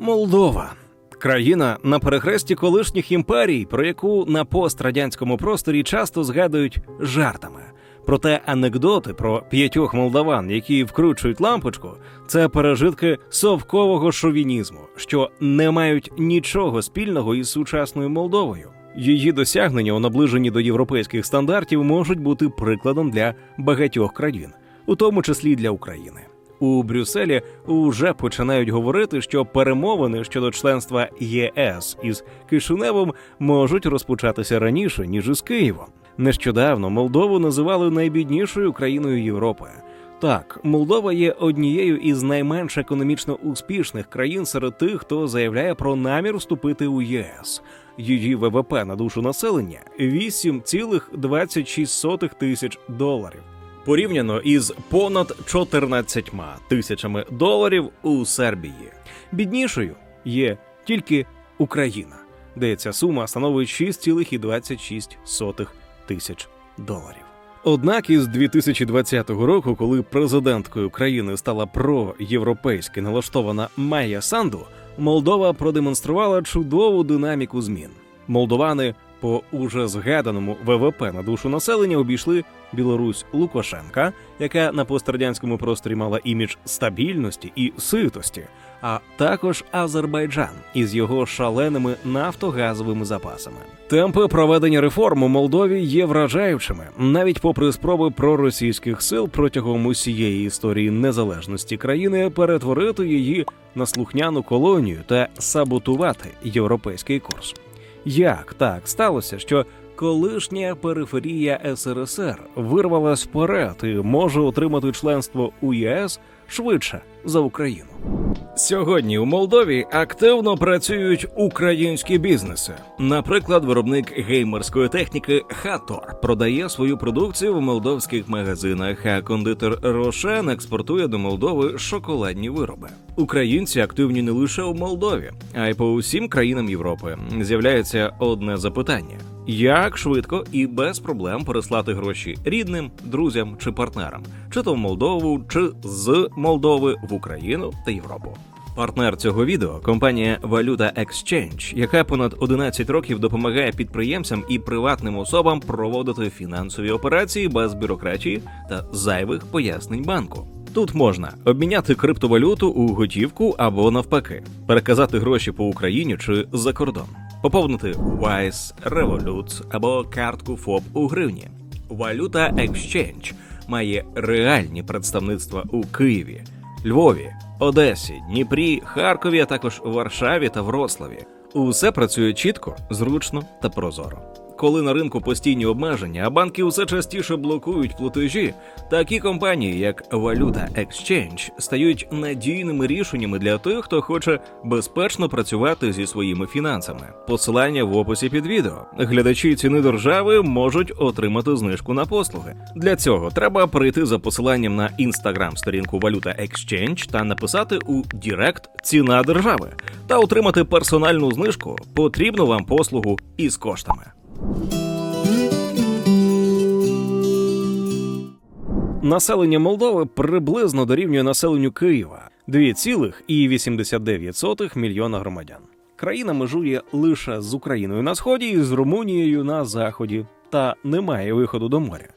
Молдова. Країна на перехресті колишніх імперій, про яку на пострадянському просторі часто згадують жартами. Проте анекдоти про 5 молдаван, які вкручують лампочку, це пережитки совкового шовінізму, що не мають нічого спільного із сучасною Молдовою. Її досягнення у наближенні до європейських стандартів можуть бути прикладом для багатьох країн, у тому числі для України. У Брюсселі уже починають говорити, що перемовини щодо членства ЄС із Кишиневом можуть розпочатися раніше, ніж із Києвом. Нещодавно Молдову називали найбіднішою країною Європи. Так, Молдова є однією із найменш економічно успішних країн серед тих, хто заявляє про намір вступити у ЄС. Її ВВП на душу населення – 8,26 тисяч доларів. Порівняно із понад 14 тисячами доларів у Сербії. Біднішою є тільки Україна, де ця сума становить 6,26 тисяч доларів. Однак із 2020 року, коли президенткою країни стала проєвропейськи налаштована Майя Санду, Молдова продемонструвала чудову динаміку змін. Молдовани по уже згаданому ВВП на душу населення обійшли Білорусь Лукашенка, яка на пострадянському просторі мала імідж стабільності і ситості, а також Азербайджан із його шаленими нафтогазовими запасами. Темпи проведення реформ у Молдові є вражаючими, навіть попри спроби проросійських сил протягом усієї історії незалежності країни перетворити її на слухняну колонію та саботувати європейський курс. Як так сталося, що колишня периферія СРСР вирвалась вперед і може отримати членство у ЄС швидше за Україну? Сьогодні у Молдові активно працюють українські бізнеси. Наприклад, виробник геймерської техніки Хатор продає свою продукцію в молдовських магазинах, а кондитер Рошен експортує до Молдови шоколадні вироби. Українці активні не лише у Молдові, а й по усім країнам Європи. З'являється одне запитання – як швидко і без проблем переслати гроші рідним, друзям чи партнерам, чи то в Молдову, чи з Молдови в Україну та Європу. Партнер цього відео – компанія Valuta Exchange, яка понад 11 років допомагає підприємцям і приватним особам проводити фінансові операції без бюрократії та зайвих пояснень банку. Тут можна обміняти криптовалюту у готівку або навпаки, переказати гроші по Україні чи за кордон, поповнити Wise, Revolut або картку ФОП у гривні. Valuta Exchange має реальні представництва у Києві, Львові, Одесі, Дніпрі, Харкові, а також Варшаві та Вроцлаві. Усе працює чітко, зручно та прозоро. Коли на ринку постійні обмеження, а банки усе частіше блокують платежі, такі компанії, як Valuta Exchange, стають надійними рішеннями для тих, хто хоче безпечно працювати зі своїми фінансами. Посилання в описі під відео. Глядачі ціни держави можуть отримати знижку на послуги. Для цього треба перейти за посиланням на інстаграм-сторінку Valuta Exchange та написати у Дірект «Ціна держави» та отримати персональну знижку, потрібну вам послугу із коштами. Населення Молдови приблизно дорівнює населенню Києва – 2,89 мільйона громадян. Країна межує лише з Україною на сході і з Румунією на заході, та не має виходу до моря.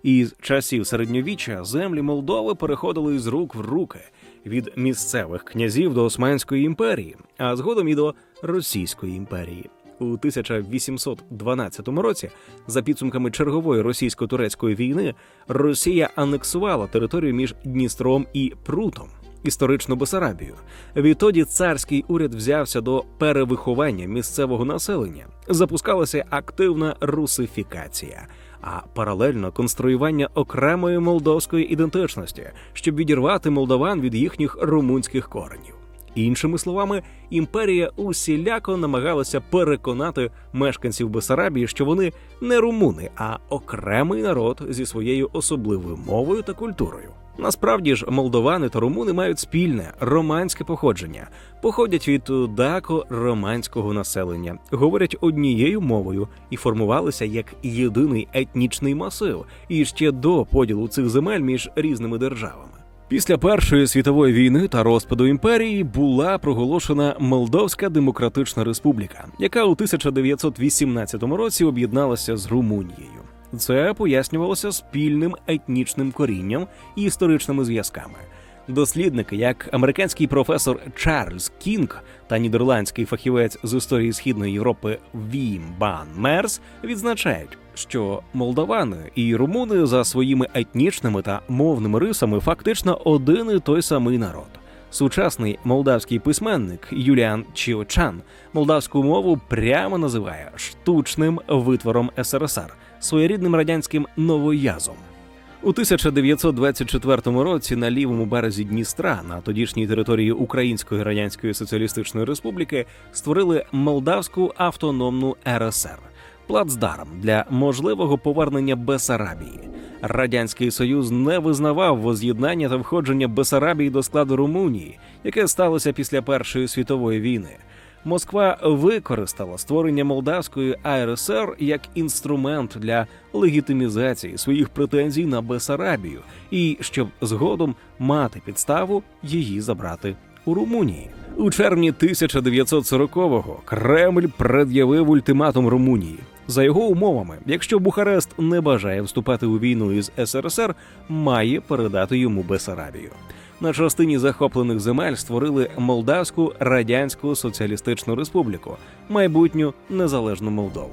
Із часів середньовіччя землі Молдови переходили з рук в руки від місцевих князів до Османської імперії, а згодом і до Російської імперії. У 1812 році, за підсумками чергової російсько-турецької війни, Росія анексувала територію між Дністром і Прутом, історичну Бессарабію. Відтоді царський уряд взявся до перевиховання місцевого населення. Запускалася активна русифікація, а паралельно конструювання окремої молдовської ідентичності, щоб відірвати молдаван від їхніх румунських коренів. Іншими словами, імперія усіляко намагалася переконати мешканців Бессарабії, що вони не румуни, а окремий народ зі своєю особливою мовою та культурою. Насправді ж, молдовани та румуни мають спільне романське походження, походять від дако-романського населення, говорять однією мовою і формувалися як єдиний етнічний масив, і ще до поділу цих земель між різними державами. Після Першої світової війни та розпаду імперії була проголошена Молдовська Демократична Республіка, яка у 1918 році об'єдналася з Румунією. Це пояснювалося спільним етнічним корінням і історичними зв'язками. Дослідники, як американський професор Чарльз Кінг та нідерландський фахівець з історії Східної Європи Вім Бан Мерс, відзначають, що молдавани і румуни за своїми етнічними та мовними рисами фактично один і той самий народ. Сучасний молдавський письменник Юліан Чіочан молдавську мову прямо називає штучним витвором СРСР, своєрідним радянським новоязом. У 1924 році на лівому березі Дністра, на тодішній території Української Радянської Соціалістичної Республіки, створили Молдавську автономну РСР – плацдарм для можливого повернення Бессарабії. Радянський Союз не визнавав воз'єднання та входження Бессарабії до складу Румунії, яке сталося після Першої світової війни. Москва використала створення Молдавської АРСР як інструмент для легітимізації своїх претензій на Бессарабію і щоб згодом мати підставу її забрати у Румунії. У червні 1940-го Кремль пред'явив ультиматум Румунії. За його умовами, якщо Бухарест не бажає вступати у війну із СРСР, має передати йому Бессарабію. На частині захоплених земель створили Молдавську Радянську Соціалістичну Республіку, майбутню незалежну Молдову.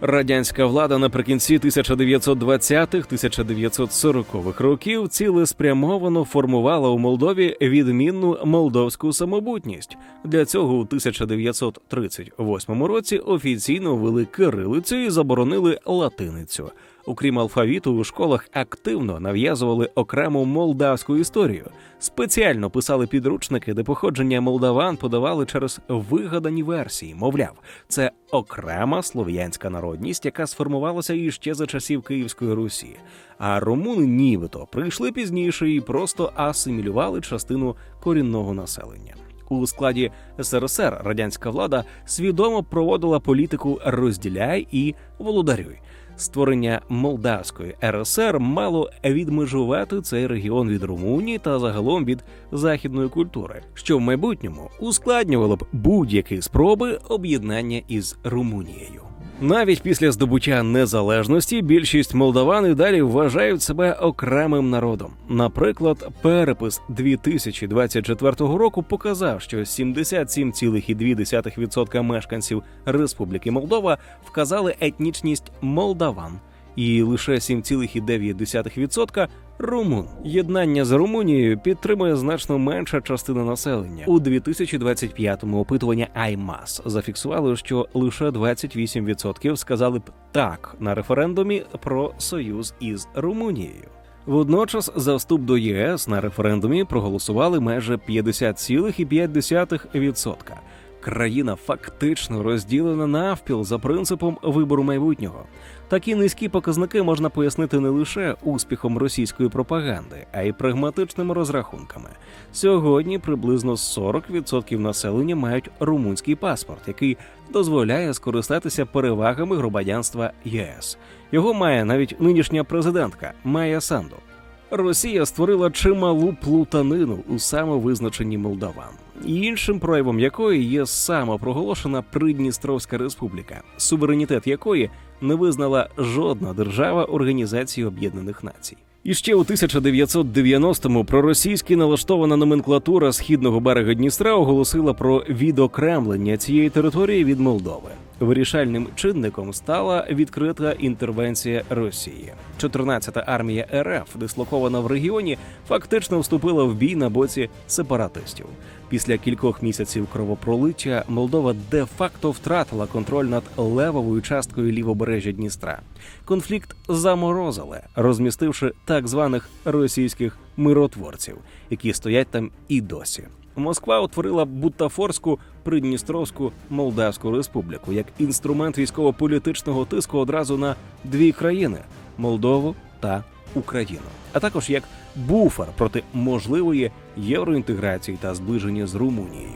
Радянська влада наприкінці 1920-1940-х років цілеспрямовано формувала у Молдові відмінну молдовську самобутність. Для цього у 1938 році офіційно ввели кирилицю і заборонили латиницю. Окрім алфавіту, у школах активно нав'язували окрему молдавську історію. Спеціально писали підручники, де походження молдаван подавали через вигадані версії. Мовляв, це окрема слов'янська народність, яка сформувалася іще за часів Київської Русі. А румуни нібито прийшли пізніше і просто асимілювали частину корінного населення. У складі СРСР радянська влада свідомо проводила політику «розділяй і володарюй». Створення Молдавської РСР мало відмежувати цей регіон від Румунії та загалом від західної культури, що в майбутньому ускладнювало б будь-які спроби об'єднання із Румунією. Навіть після здобуття незалежності більшість молдаван і далі вважають себе окремим народом. Наприклад, перепис 2024 року показав, що 77,2% мешканців Республіки Молдова вказали етнічність молдаван, і лише 7,9% румун. Єднання з Румунією підтримує значно менша частина населення. У 2025-му опитування АЙМАС зафіксувало, що лише 28% сказали б «так» на референдумі про союз із Румунією. Водночас за вступ до ЄС на референдумі проголосували майже 50,5%. Країна фактично розділена навпіл за принципом вибору майбутнього. Такі низькі показники можна пояснити не лише успіхом російської пропаганди, а й прагматичними розрахунками. Сьогодні приблизно 40% населення мають румунський паспорт, який дозволяє скористатися перевагами громадянства ЄС. Його має навіть нинішня президентка Майя Санду. Росія створила чималу плутанину у самовизначенні молдаван, іншим проявом якої є самопроголошена Придністровська республіка, суверенітет якої не визнала жодна держава Організації Об'єднаних Націй. І ще у 1990-му проросійськи налаштована номенклатура східного берега Дністра оголосила про відокремлення цієї території від Молдови. Вирішальним чинником стала відкрита інтервенція Росії. 14-та армія РФ, дислокована в регіоні, фактично вступила в бій на боці сепаратистів. Після кількох місяців кровопролиття Молдова де-факто втратила контроль над левовою часткою лівобережжя Дністра. Конфлікт заморозили, розмістивши так званих російських миротворців, які стоять там і досі. Москва утворила Бутафорську Придністровську Молдавську республіку як інструмент військово-політичного тиску одразу на дві країни – Молдову та Україну, а також як буфер проти можливої євроінтеграції та зближення з Румунією.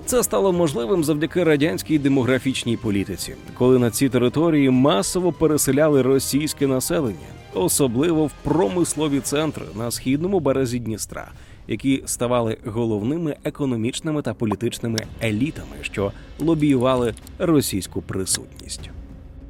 Це стало можливим завдяки радянській демографічній політиці, коли на ці території масово переселяли російське населення, особливо в промислові центри на східному березі Дністра – які ставали головними економічними та політичними елітами, що лобіювали російську присутність.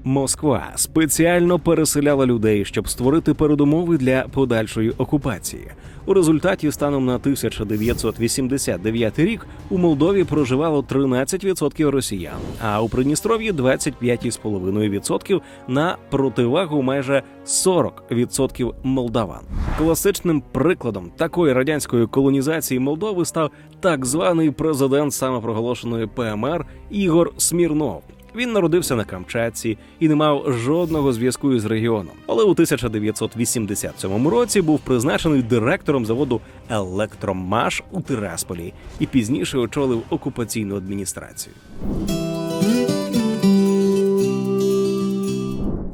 Москва спеціально переселяла людей, щоб створити передумови для подальшої окупації. У результаті станом на 1989 рік у Молдові проживало 13% росіян, а у Придністров'ї 25,5% на противагу майже 40% молдаван. Класичним прикладом такої радянської колонізації Молдови став так званий президент самопроголошеної ПМР Ігор Смірнов. Він народився на Камчатці і не мав жодного зв'язку із регіоном. Але у 1987 році був призначений директором заводу «Електромаш» у Тирасполі і пізніше очолив окупаційну адміністрацію.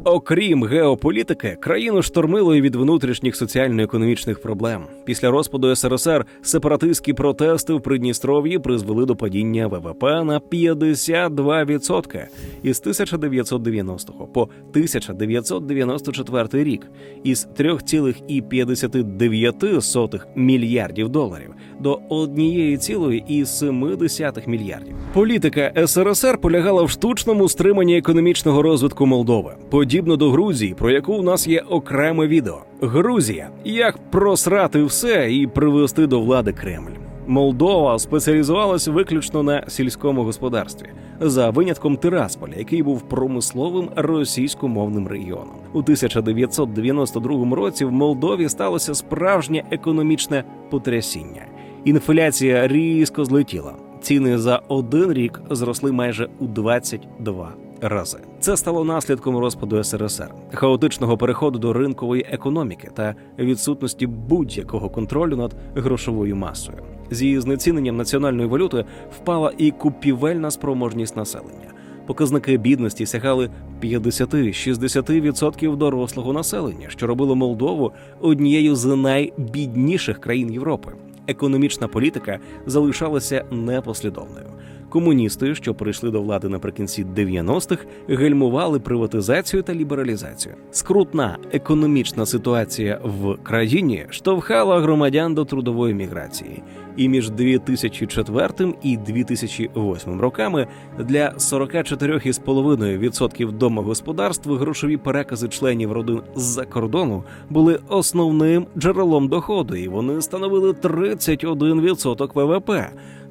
Окрім геополітики, країну штормило і від внутрішніх соціально-економічних проблем. Після розпаду СРСР сепаратистські протести в Придністров'ї призвели до падіння ВВП на 52% із 1990 по 1994 рік, із 3,59 мільярдів доларів до 1,7 мільярдів. Політика СРСР полягала в штучному стриманні економічного розвитку Молдови. Подібно до Грузії, про яку у нас є окреме відео. Грузія – як просрати все і привести до влади Кремль. Молдова спеціалізувалась виключно на сільському господарстві, за винятком Тирасполя, який був промисловим російськомовним регіоном. У 1992 році в Молдові сталося справжнє економічне потрясіння. Інфляція різко злетіла. Ціни за один рік зросли майже у 22 рази. Це стало наслідком розпаду СРСР, хаотичного переходу до ринкової економіки та відсутності будь-якого контролю над грошовою масою. Зі знеціненням національної валюти впала і купівельна спроможність населення. Показники бідності сягали 50-60% дорослого населення, що робило Молдову однією з найбідніших країн Європи. Економічна політика залишалася непослідовною. Комуністи, що прийшли до влади наприкінці 90-х, гальмували приватизацію та лібералізацію. Скрутна економічна ситуація в країні штовхала громадян до трудової міграції. І між 2004 і 2008 роками для 44,5% домогосподарств грошові перекази членів родин з-за кордону були основним джерелом доходу, і вони становили 31% ВВП.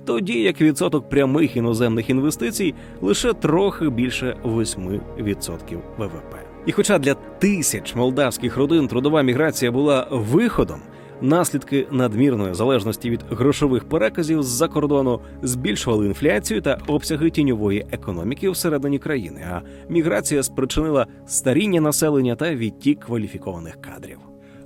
Тоді як відсоток прямих іноземних інвестицій лише трохи більше 8% ВВП. І хоча для тисяч молдавських родин трудова міграція була виходом, наслідки надмірної залежності від грошових переказів з-за кордону збільшували інфляцію та обсяги тіньової економіки всередині країни, а міграція спричинила старіння населення та відтік кваліфікованих кадрів.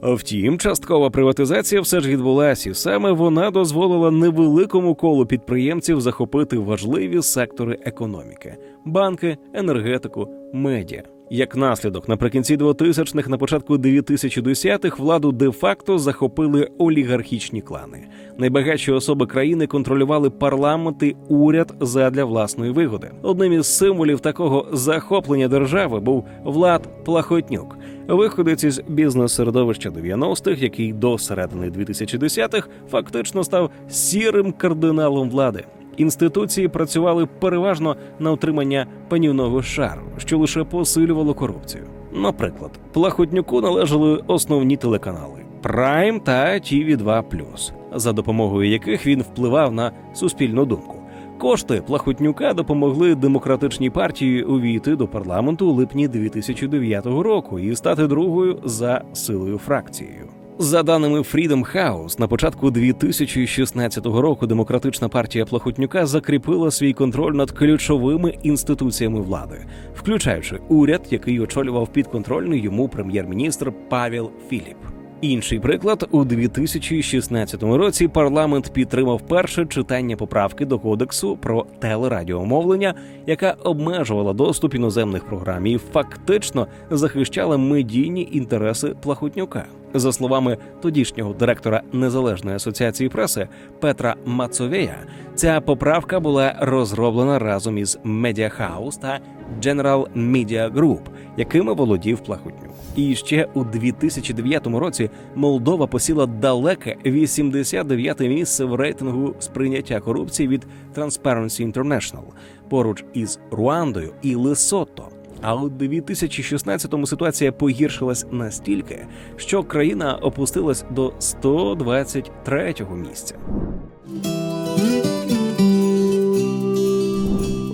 Втім, часткова приватизація все ж відбулася, і саме вона дозволила невеликому колу підприємців захопити важливі сектори економіки – банки, енергетику, медіа. Як наслідок, наприкінці 2000-х, на початку 2010-х владу де-факто захопили олігархічні клани. Найбагатші особи країни контролювали парламент і уряд задля власної вигоди. Одним із символів такого захоплення держави був Влад Плахотнюк, виходець із бізнес-середовища 90-х, який до середини 2010-х фактично став сірим кардиналом влади. Інституції працювали переважно на утримання панівного шару, що лише посилювало корупцію. Наприклад, Плахотнюку належали основні телеканали «Прайм» та ТВ2+, за допомогою яких він впливав на суспільну думку. Кошти Плахотнюка допомогли демократичній партії увійти до парламенту у липні 2009 року і стати другою за силою фракцією. За даними Freedom House, на початку 2016 року демократична партія Плахотнюка закріпила свій контроль над ключовими інституціями влади, включаючи уряд, який очолював підконтрольний йому прем'єр-міністр Павел Філіп. Інший приклад – у 2016 році парламент підтримав перше читання поправки до Кодексу про телерадіомовлення, яка обмежувала доступ іноземних програм і фактично захищала медійні інтереси Плахотнюка. За словами тодішнього директора Незалежної асоціації преси Петра Мацовея, ця поправка була розроблена разом із Media House та General Media Group, якими володів Плахотнюк. І ще у 2009 році Молдова посіла далеке 89-те місце в рейтингу сприйняття корупції від Transparency International, поруч із Руандою і Лесото. А у 2016-му ситуація погіршилась настільки, що країна опустилась до 123-го місця.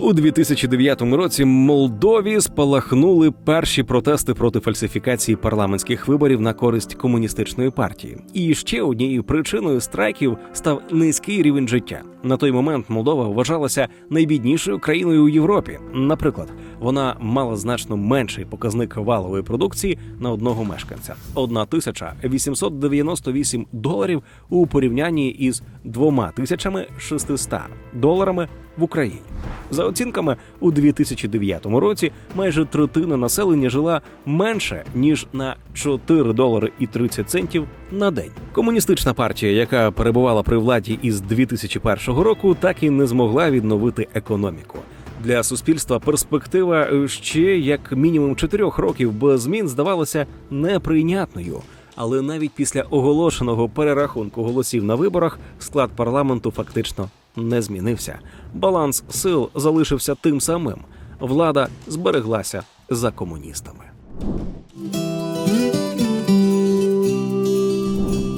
У 2009 році Молдові спалахнули перші протести проти фальсифікації парламентських виборів на користь комуністичної партії. І ще однією причиною страйків став низький рівень життя. На той момент Молдова вважалася найбіднішою країною у Європі. Наприклад, вона мала значно менший показник валової продукції на одного мешканця – $1898 у порівнянні із $2600 в Україні. За оцінками, у 2009 році майже третина населення жила менше, ніж на $4.30 на день. Комуністична партія, яка перебувала при владі із 2001 року, так і не змогла відновити економіку. Для суспільства перспектива ще як мінімум 4 років без змін здавалася неприйнятною. Але навіть після оголошеного перерахунку голосів на виборах склад парламенту фактично не змінився. Баланс сил залишився тим самим. Влада збереглася за комуністами.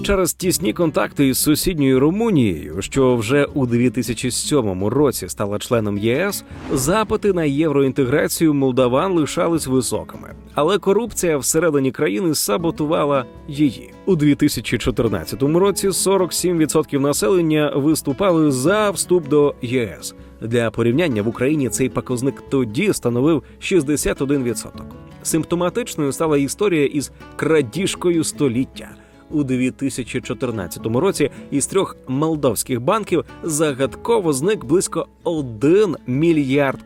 Через тісні контакти із сусідньою Румунією, що вже у 2007 році стала членом ЄС, запити на євроінтеграцію молдаван лишались високими. Але корупція всередині країни саботувала її. У 2014 році 47% населення виступали за вступ до ЄС. Для порівняння в Україні цей показник тоді становив 61%. Симптоматичною стала історія із крадіжкою століття. У 2014 році із 3 молдовських банків загадково зник близько $1 мільярд.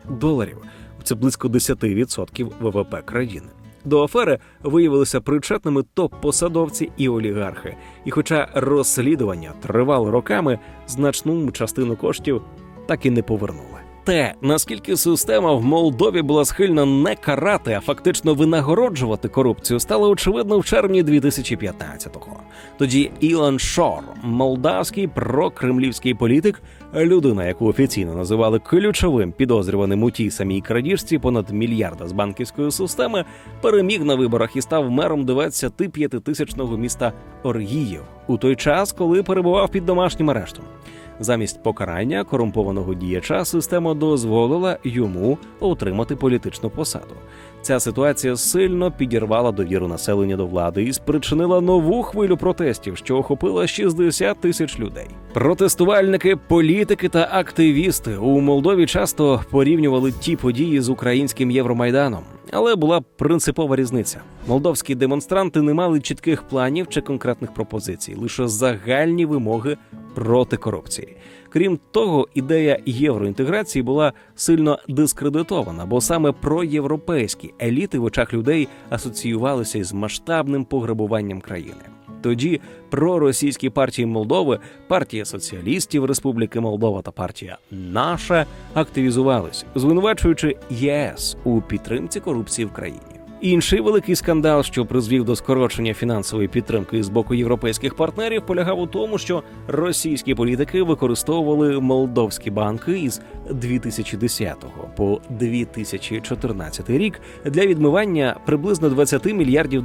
Це близько 10% ВВП країни. До афери виявилися причетними топ-посадовці і олігархи. І хоча розслідування тривало роками, значну частину коштів так і не повернули. Те, наскільки система в Молдові була схильна не карати, а фактично винагороджувати корупцію, стало очевидно в червні 2015-го. Тоді Ілон Шор, молдавський прокремлівський політик, людина, яку офіційно називали ключовим підозрюваним у тій самій крадіжці понад $1 мільярд з банківської системи, переміг на виборах і став мером 25-тисячного міста Оргіїв у той час, коли перебував під домашнім арештом. Замість покарання корумпованого діяча система дозволила йому отримати політичну посаду. Ця ситуація сильно підірвала довіру населення до влади і спричинила нову хвилю протестів, що охопила 60 тисяч людей. Протестувальники, політики та активісти у Молдові часто порівнювали ті події з українським Євромайданом. Але була принципова різниця. Молдовські демонстранти не мали чітких планів чи конкретних пропозицій, лише загальні вимоги проти корупції. Крім того, ідея євроінтеграції була сильно дискредитована, бо саме проєвропейські еліти в очах людей асоціювалися із масштабним пограбуванням країни. Тоді проросійські партії Молдови, партія соціалістів Республіки Молдова та партія «Наша» активізувались, звинувачуючи ЄС у підтримці корупції в країні. Інший великий скандал, що призвів до скорочення фінансової підтримки з боку європейських партнерів, полягав у тому, що російські політики використовували молдовські банки із 2010 по 2014 рік для відмивання приблизно $20 мільярдів.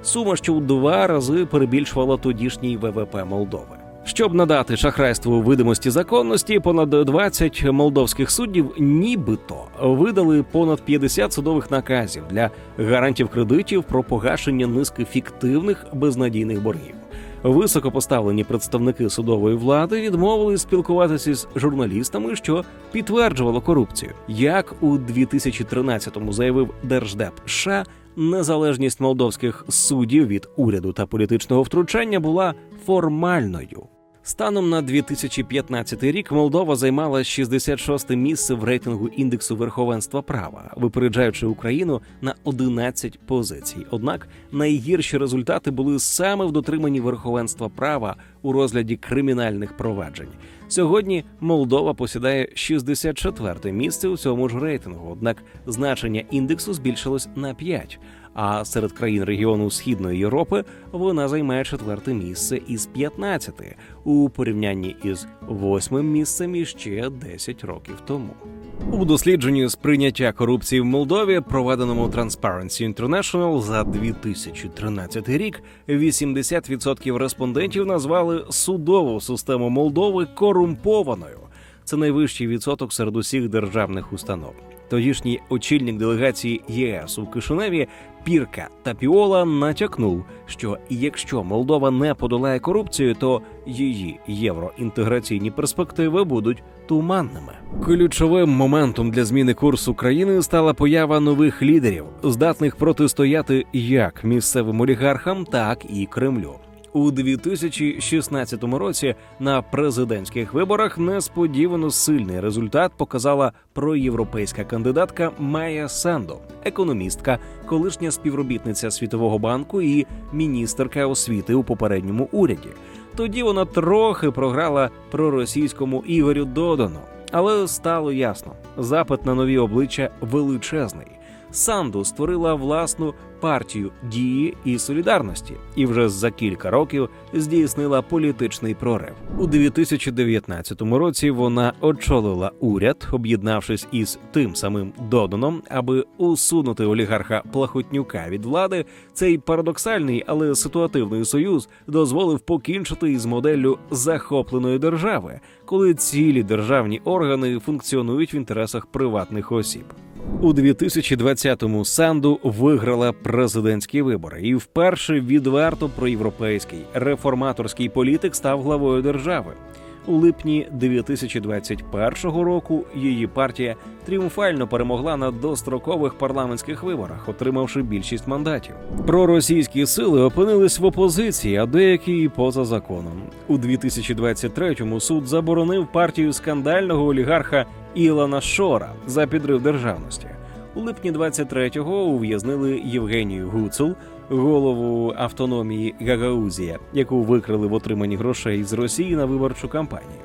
Сума, що у 2 рази перебільшувала тодішній ВВП Молдови. Щоб надати шахрайству видимості законності, понад 20 молдовських суддів нібито видали понад 50 судових наказів для гарантів кредитів про погашення низки фіктивних безнадійних боргів. Високопоставлені представники судової влади відмовились спілкуватися з журналістами, що підтверджувало корупцію. Як у 2013-му заявив Держдеп США, незалежність молдовських суддів від уряду та політичного втручання була формальною. Станом на 2015 рік Молдова займала 66-те місце в рейтингу індексу верховенства права, випереджаючи Україну на 11 позицій. Однак найгірші результати були саме в дотриманні верховенства права у розгляді кримінальних проваджень. Сьогодні Молдова посідає 64-те місце у цьому ж рейтингу, однак значення індексу збільшилось на 5, а серед країн регіону Східної Європи вона займає 4-те місце із 15 у порівнянні із 8-м місцем іще 10 років тому. У дослідженні сприйняття корупції в Молдові, проведеному Transparency International за 2013 рік, 80% респондентів назвали судову систему Молдови корумпованою. Це найвищий відсоток серед усіх державних установ. Тодішній очільник делегації ЄС у Кишиневі Пірка Тапіола натякнув, що якщо Молдова не подолає корупцію, то її євроінтеграційні перспективи будуть туманними. Ключовим моментом для зміни курсу країни стала поява нових лідерів, здатних протистояти як місцевим олігархам, так і Кремлю. У 2016 році на президентських виборах несподівано сильний результат показала проєвропейська кандидатка Майя Санду, економістка, колишня співробітниця Світового банку і міністерка освіти у попередньому уряді. Тоді вона трохи програла проросійському Ігорю Додану. Але стало ясно – запит на нові обличчя величезний. Санду створила власну партію «Дії і солідарності» і вже за кілька років здійснила політичний прорив. У 2019 році вона очолила уряд, об'єднавшись із тим самим Доданом, аби усунути олігарха Плахотнюка від влади. Цей парадоксальний, але ситуативний союз дозволив покінчити із моделлю захопленої держави, коли цілі державні органи функціонують в інтересах приватних осіб. У 2020-му Санду виграла президентські вибори і вперше відверто проєвропейський реформаторський політик став главою держави. У липні 2021 року її партія тріумфально перемогла на дострокових парламентських виборах, отримавши більшість мандатів. Проросійські сили опинились в опозиції, а деякі і поза законом. У 2023-му суд заборонив партію скандального олігарха Ілана Шора за підрив державності. У липні 23-го ув'язнили Євгенію Гуцул, голову автономії Гагаузія, яку викрили в отриманні грошей з Росії на виборчу кампанію.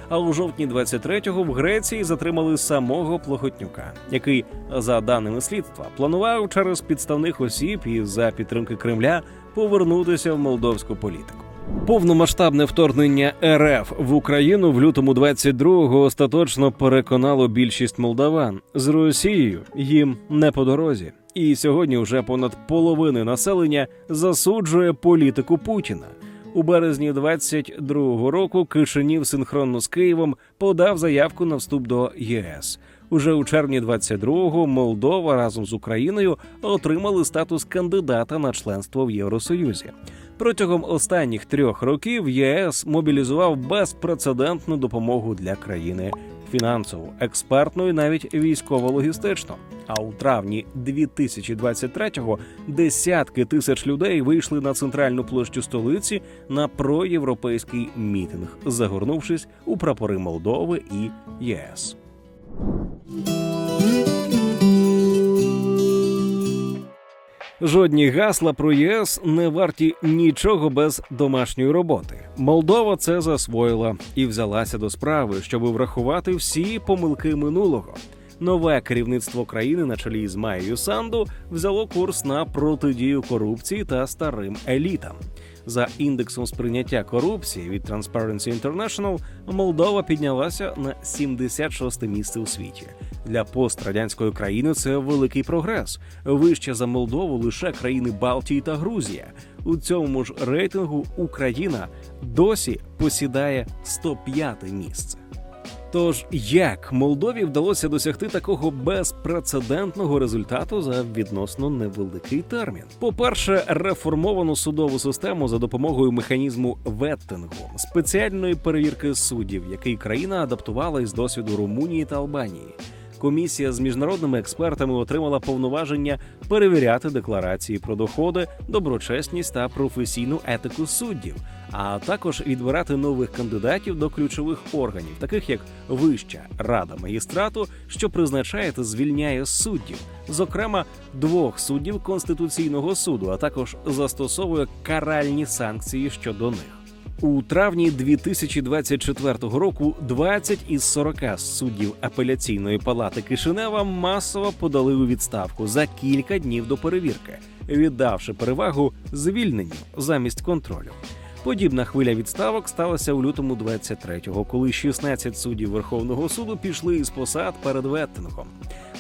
А у жовтні 23-го в Греції затримали самого Плохотнюка, який, за даними слідства, планував через підставних осіб і за підтримки Кремля повернутися в молдовську політику. Повномасштабне вторгнення РФ в Україну в лютому 22-го остаточно переконало більшість молдаван. З Росією їм не по дорозі. І сьогодні вже понад половина населення засуджує політику Путіна. У березні 22-го року Кишинів синхронно з Києвом подав заявку на вступ до ЄС. Уже у червні 22-го Молдова разом з Україною отримали статус кандидата на членство в Євросоюзі. Протягом останніх 3 років єС мобілізував безпрецедентну допомогу для країни – фінансову, експертну і навіть військово-логістичну. А у травні 2023-го десятки тисяч людей вийшли на центральну площу столиці на проєвропейський мітинг, загорнувшись у прапори Молдови і ЄС. Жодні гасла про ЄС не варті нічого без домашньої роботи. Молдова це засвоїла і взялася до справи, щоб врахувати всі помилки минулого. Нове керівництво країни на чолі з Майєю Санду взяло курс на протидію корупції та старим елітам. За індексом сприйняття корупції від Transparency International Молдова піднялася на 76-те місце у світі. Для пострадянської країни це великий прогрес. Вище за Молдову лише країни Балтії та Грузія. У цьому ж рейтингу Україна досі посідає 105-те місце. Тож, як Молдові вдалося досягти такого безпрецедентного результату за відносно невеликий термін? По-перше, реформовану судову систему за допомогою механізму веттингу, спеціальної перевірки суддів, який країна адаптувала із досвіду Румунії та Албанії. комісія з міжнародними експертами отримала повноваження перевіряти декларації про доходи, доброчесність та професійну етику суддів, а також відбирати нових кандидатів до ключових органів, таких як Вища рада магістрату, що призначає та звільняє суддів, зокрема 2 суддів Конституційного суду, а також застосовує каральні санкції щодо них. У травні 2024 року 20 із 40 суддів апеляційної палати Кишинева масово подали у відставку за кілька днів до перевірки, віддавши перевагу звільненню замість контролю. Подібна хвиля відставок сталася у лютому 23-го, коли 16 суддів Верховного суду пішли із посад перед веттингом.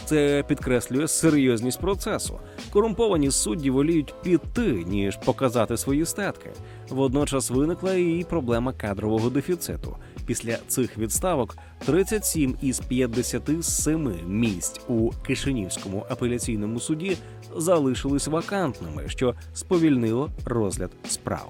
Це підкреслює серйозність процесу. Корумповані судді воліють піти, ніж показати свої статки. Водночас виникла і проблема кадрового дефіциту. Після цих відставок 37 із 57 місць у Кишинівському апеляційному суді залишились вакантними, що сповільнило розгляд справ.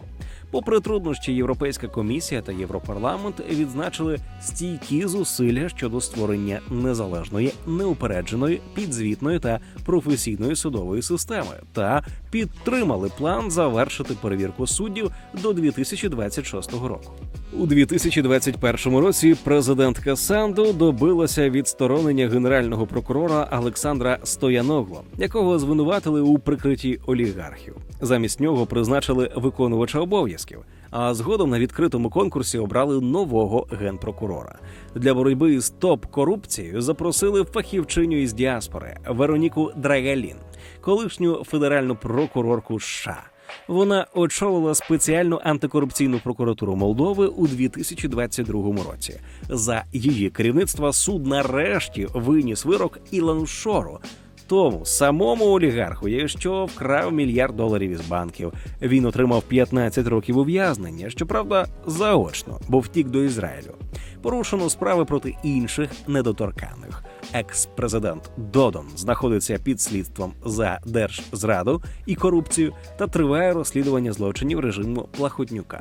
Попри труднощі, Європейська комісія та Європарламент відзначили стійкі зусилля щодо створення незалежної, неупередженої, підзвітної та професійної судової системи та підтримали план завершити перевірку суддів до 2026 року. У 2021 році президентка Санду добилася відсторонення генерального прокурора Олександра Стояногло, якого звинуватили у прикритті олігархів. Замість нього призначили виконувача обов'язків, а згодом на відкритому конкурсі обрали нового генпрокурора. Для боротьби з топ-корупцією запросили фахівчиню із діаспори Вероніку Драгалін, колишню федеральну прокурорку США. Вона очолила спеціальну антикорупційну прокуратуру Молдови у 2022 році. За її керівництва суд нарешті виніс вирок Ілану Шору, тому самому олігарху, що вкрав $1 мільярд із банків. Він отримав 15 років ув'язнення, щоправда, заочно, бо втік до Ізраїлю. Порушено справи проти інших недоторканних. Екс-президент Додон знаходиться під слідством за держзраду і корупцію та триває розслідування злочинів режиму Плахотнюка.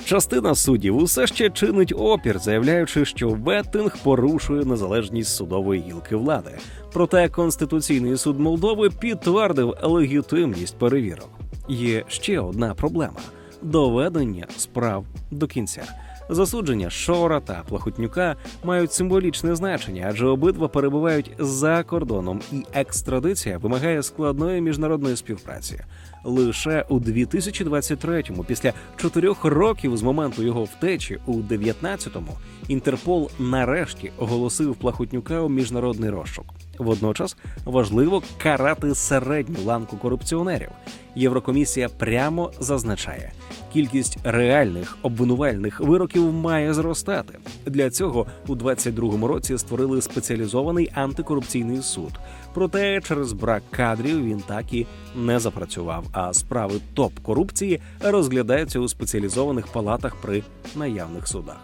Частина суддів усе ще чинить опір, заявляючи, що веттинг порушує незалежність судової гілки влади. Проте Конституційний суд Молдови підтвердив легітимність перевірок. Є ще одна проблема – доведення справ до кінця. Засудження Шора та Плахотнюка мають символічне значення, адже обидва перебувають за кордоном, і екстрадиція вимагає складної міжнародної співпраці. Лише у 2023-му, після 4 років з моменту його втечі, у 19-му, Інтерпол нарешті оголосив Плахотнюка у міжнародний розшук. Водночас важливо карати середню ланку корупціонерів. Єврокомісія прямо зазначає, кількість реальних обвинувальних вироків має зростати. Для цього у 2022 році створили спеціалізований антикорупційний суд. Проте через брак кадрів він так і не запрацював, а справи топ-корупції розглядаються у спеціалізованих палатах при наявних судах.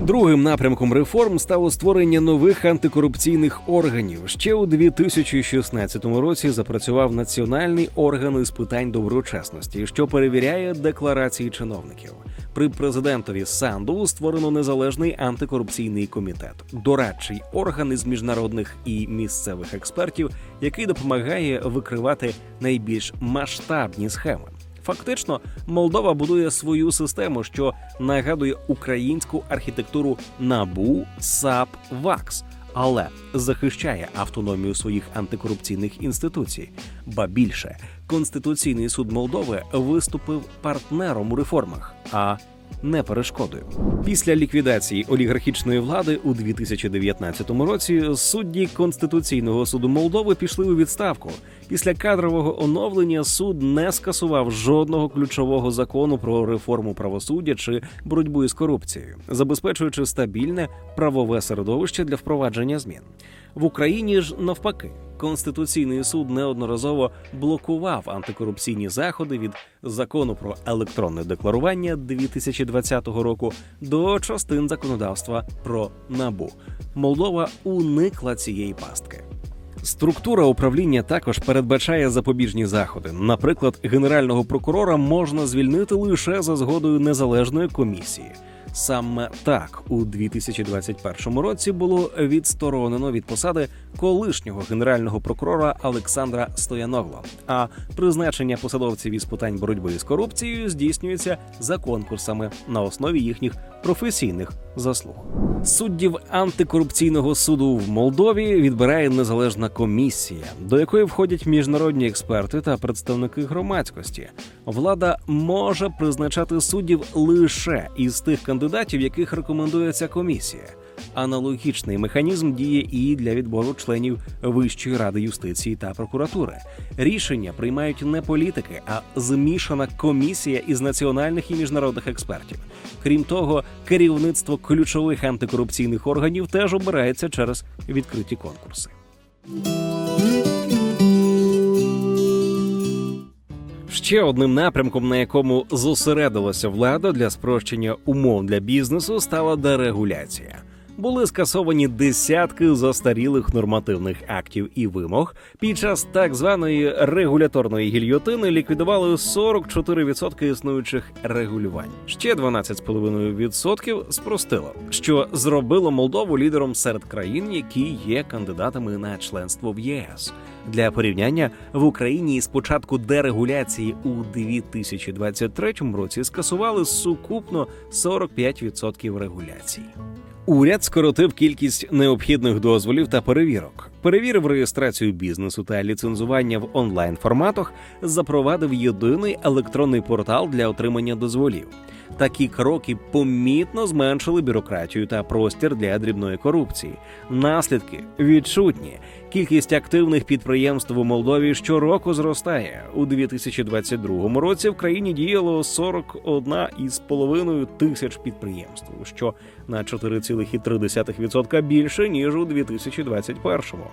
Другим напрямком реформ стало створення нових антикорупційних органів. Ще у 2016 році запрацював Національний орган із питань доброчесності, що перевіряє декларації чиновників. При президентові Санду створено незалежний антикорупційний комітет, дорадчий орган із міжнародних і місцевих експертів, який допомагає викривати найбільш масштабні схеми. Фактично, Молдова будує свою систему, що нагадує українську архітектуру НАБУ, САП, ВАКС, але захищає автономію своїх антикорупційних інституцій. Ба більше, Конституційний суд Молдови виступив партнером у реформах, а не перешкодою. Після ліквідації олігархічної влади у 2019 році судді Конституційного суду Молдови пішли у відставку. Після кадрового оновлення суд не скасував жодного ключового закону про реформу правосуддя чи боротьбу із корупцією, забезпечуючи стабільне правове середовище для впровадження змін. В Україні ж навпаки. Конституційний суд неодноразово блокував антикорупційні заходи від закону про електронне декларування 2020 року до частин законодавства про НАБУ. Молдова уникла цієї пастки. Структура управління також передбачає запобіжні заходи. Наприклад, генерального прокурора можна звільнити лише за згодою незалежної комісії. Саме так у 2021 році було відсторонено від посади колишнього генерального прокурора Олександра Стояногло, а призначення посадовців із питань боротьби з корупцією здійснюється за конкурсами на основі їхніх професійних заслуг. Суддів антикорупційного суду в Молдові відбирає незалежна комісія, до якої входять міжнародні експерти та представники громадськості. Влада може призначати суддів лише із тих кандидатів, яких рекомендує ця комісія. Аналогічний механізм діє і для відбору членів Вищої ради юстиції та прокуратури. Рішення приймають не політики, а змішана комісія із національних і міжнародних експертів. Крім того, керівництво ключових антикорупційних органів теж обирається через відкриті конкурси. Ще одним напрямком, на якому зосередилася влада для спрощення умов для бізнесу, стала дерегуляція. Були скасовані десятки застарілих нормативних актів і вимог. Під час так званої регуляторної гільйотини ліквідували 44% існуючих регулювань. Ще 12,5% спростило, що зробило Молдову лідером серед країн, які є кандидатами на членство в ЄС. Для порівняння, в Україні із початку дерегуляції у 2023 році скасували сукупно 45% регуляцій. Уряд скоротив кількість необхідних дозволів та перевірок, перевірив реєстрацію бізнесу та ліцензування в онлайн-форматах, запровадив єдиний електронний портал для отримання дозволів. Такі кроки помітно зменшили бюрократію та простір для дрібної корупції. Наслідки відчутні. Кількість активних підприємств у Молдові щороку зростає. У 2022 році в країні діяло 41,5 тисяч підприємств, що на 4,3% більше, ніж у 2021-му.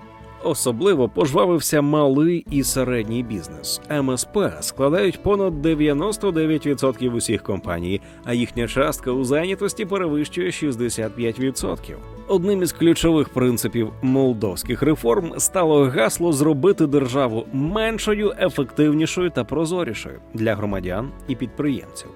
Особливо пожвавився малий і середній бізнес. МСП складають понад 99% усіх компаній, а їхня частка у зайнятості перевищує 65%. Одним із ключових принципів молдовських реформ стало гасло зробити державу меншою, ефективнішою та прозорішою для громадян і підприємців.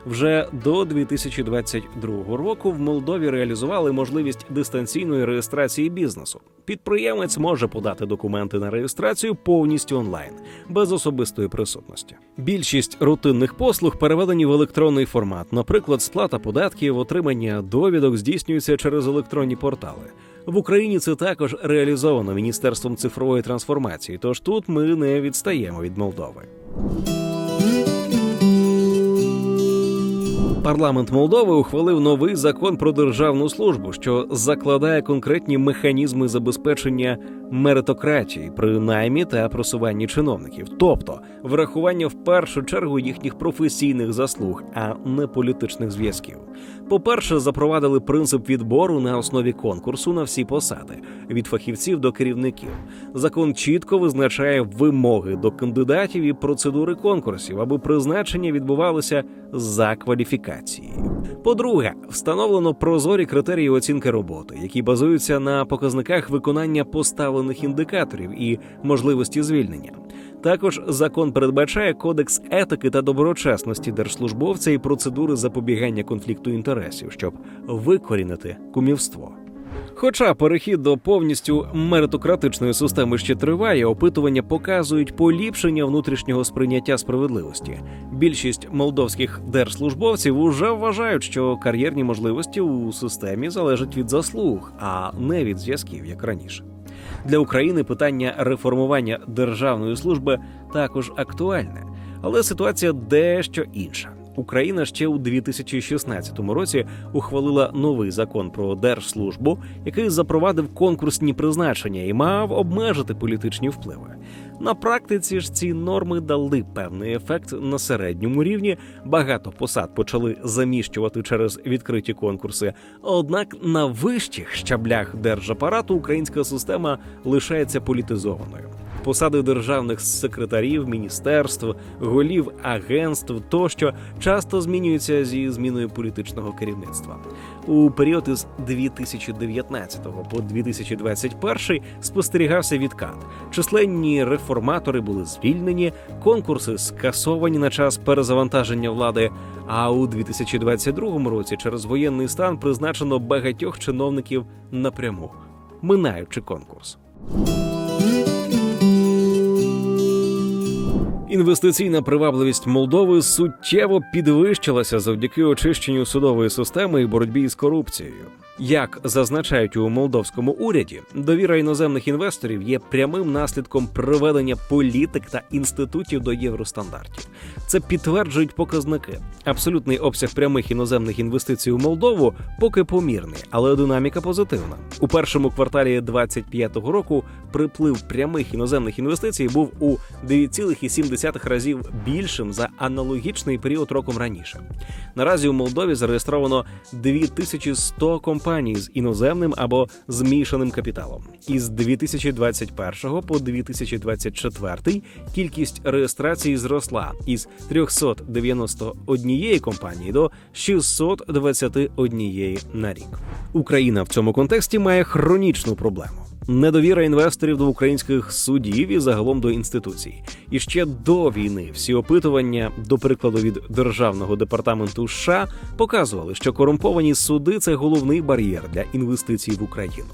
Вже до 2022 року в Молдові реалізували можливість дистанційної реєстрації бізнесу. Підприємець може подати документи на реєстрацію повністю онлайн, без особистої присутності. Більшість рутинних послуг переведені в електронний формат. Наприклад, сплата податків, отримання довідок здійснюється через електронні портали. В Україні це також реалізовано Міністерством цифрової трансформації, тож тут ми не відстаємо від Молдови. Парламент Молдови ухвалив новий закон про державну службу, що закладає конкретні механізми забезпечення меритократії при наймі та просуванні чиновників, тобто врахування в першу чергу їхніх професійних заслуг, а не політичних зв'язків. По-перше, запровадили принцип відбору на основі конкурсу на всі посади, від фахівців до керівників. Закон чітко визначає вимоги до кандидатів і процедури конкурсів, аби призначення відбувалося за кваліфікацією. По-друге, встановлено прозорі критерії оцінки роботи, які базуються на показниках виконання поставлених індикаторів і можливості звільнення. Також закон передбачає кодекс етики та доброчесності держслужбовця і процедури запобігання конфлікту інтересів, щоб викорінити кумівство. Хоча перехід до повністю меритократичної системи ще триває, опитування показують поліпшення внутрішнього сприйняття справедливості. Більшість молдовських держслужбовців уже вважають, що кар'єрні можливості у системі залежать від заслуг, а не від зв'язків, як раніше. Для України питання реформування державної служби також актуальне, але ситуація дещо інша. Україна ще у 2016 році ухвалила новий закон про держслужбу, який запровадив конкурсні призначення і мав обмежити політичні впливи. На практиці ж ці норми дали певний ефект на середньому рівні, багато посад почали заміщувати через відкриті конкурси, однак на вищих щаблях держапарату українська система лишається політизованою. посади державних секретарів, міністерств, голів агентств тощо часто змінюються зі зміною політичного керівництва. У період із 2019 по 2021 спостерігався відкат. Численні реформатори були звільнені, конкурси скасовані на час перезавантаження влади, а у 2022 році через воєнний стан призначено багатьох чиновників напряму, минаючи конкурс. Інвестиційна привабливість Молдови суттєво підвищилася завдяки очищенню судової системи і боротьбі з корупцією. Як зазначають у молдовському уряді, довіра іноземних інвесторів є прямим наслідком приведення політик та інститутів до євростандартів. Це підтверджують показники. Абсолютний обсяг прямих іноземних інвестицій у Молдову поки помірний, але динаміка позитивна. У першому кварталі 2025 року приплив прямих іноземних інвестицій був у 2,7 разів більшим за аналогічний період роком раніше. Наразі у Молдові зареєстровано 2100 компаній з іноземним або змішаним капіталом. Із 2021 по 2024 кількість реєстрацій зросла із 391 компанії до 621 на рік. Україна в цьому контексті має хронічну проблему. Недовіра інвесторів до українських судів і загалом до інституцій. І ще до війни всі опитування, до прикладу від Державного департаменту США, показували, що корумповані суди – це головний бар'єр для інвестицій в Україну.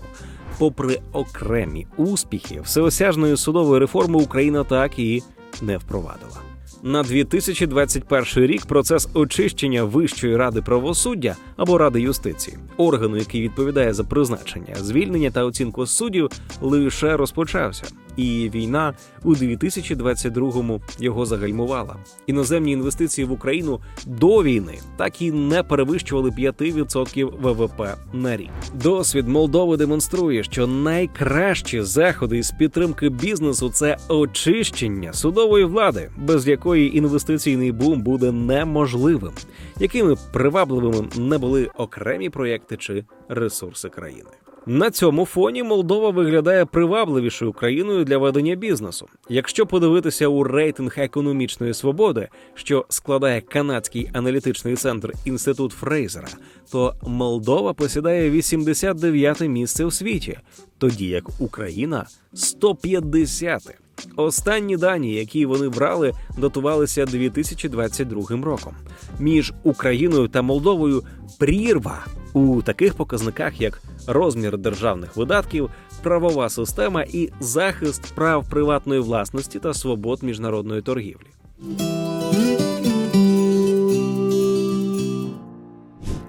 Попри окремі успіхи, всеосяжної судової реформи Україна так і не впровадила. На 2021 рік процес очищення Вищої ради правосуддя або Ради юстиції, органу, який відповідає за призначення, звільнення та оцінку суддів, лише розпочався. І війна у 2022-му його загальмувала. Іноземні інвестиції в Україну до війни так і не перевищували 5% ВВП на рік. Досвід Молдови демонструє, що найкращі заходи із підтримки бізнесу – це очищення судової влади, без якої інвестиційний бум буде неможливим. Якими привабливими не були окремі проєкти чи ресурси країни. На цьому фоні Молдова виглядає привабливішою країною для ведення бізнесу. Якщо подивитися у рейтинг економічної свободи, що складає канадський аналітичний центр Інститут Фрейзера, то Молдова посідає 89-те місце у світі, тоді як Україна – 150-те. Останні дані, які вони брали, датувалися 2022 роком. Між Україною та Молдовою прірва у таких показниках, як розмір державних видатків, правова система і захист прав приватної власності та свобод міжнародної торгівлі.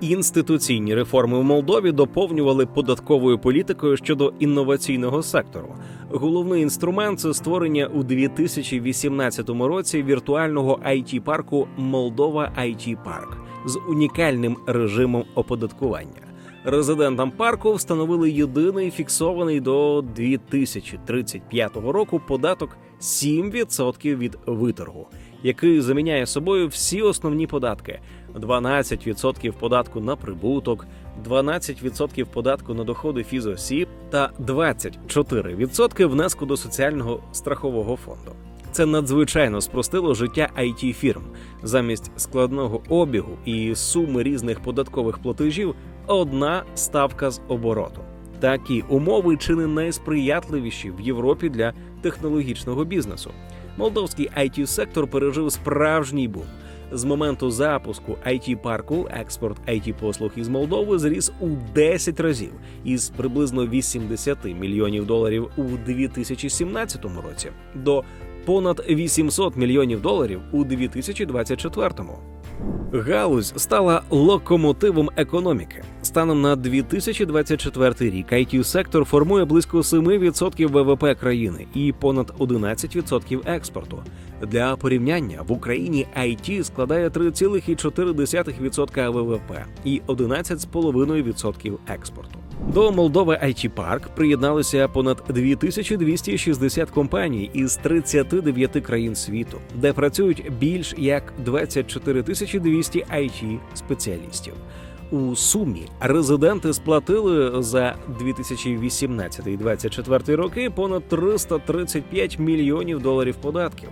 Інституційні реформи в Молдові доповнювали податковою політикою щодо інноваційного сектору. Головний інструмент – це створення у 2018 році віртуального IT-парку «Молдова IT Парк» з унікальним режимом оподаткування. Резидентам парку встановили єдиний фіксований до 2035 року податок 7% від виторгу, який заміняє собою всі основні податки – 12% податку на прибуток, 12% податку на доходи фізосіб та 24% внеску до соціального страхового фонду. Це надзвичайно спростило життя IT-фірм. Замість складного обігу і суми різних податкових платежів – одна ставка з обороту. Такі умови чи не найсприятливіші в Європі для технологічного бізнесу. Молдовський IT-сектор пережив справжній бум. З моменту запуску IT-парку експорт IT-послуг із Молдови зріс у 10 разів із приблизно 80 мільйонів доларів у 2017 році до понад 800 мільйонів доларів у 2024-му. Галузь стала локомотивом економіки. Станом на 2024 рік IT-сектор формує близько 7% ВВП країни і понад 11% експорту. Для порівняння, в Україні IT складає 3,4% ВВП і 11,5% експорту. До Молдови IT Парк приєдналися понад 2260 компаній із 39 країн світу, де працюють більш як 24 200 IT-спеціалістів. У сумі резиденти сплатили за 2018-2024 роки понад 335 мільйонів доларів податків.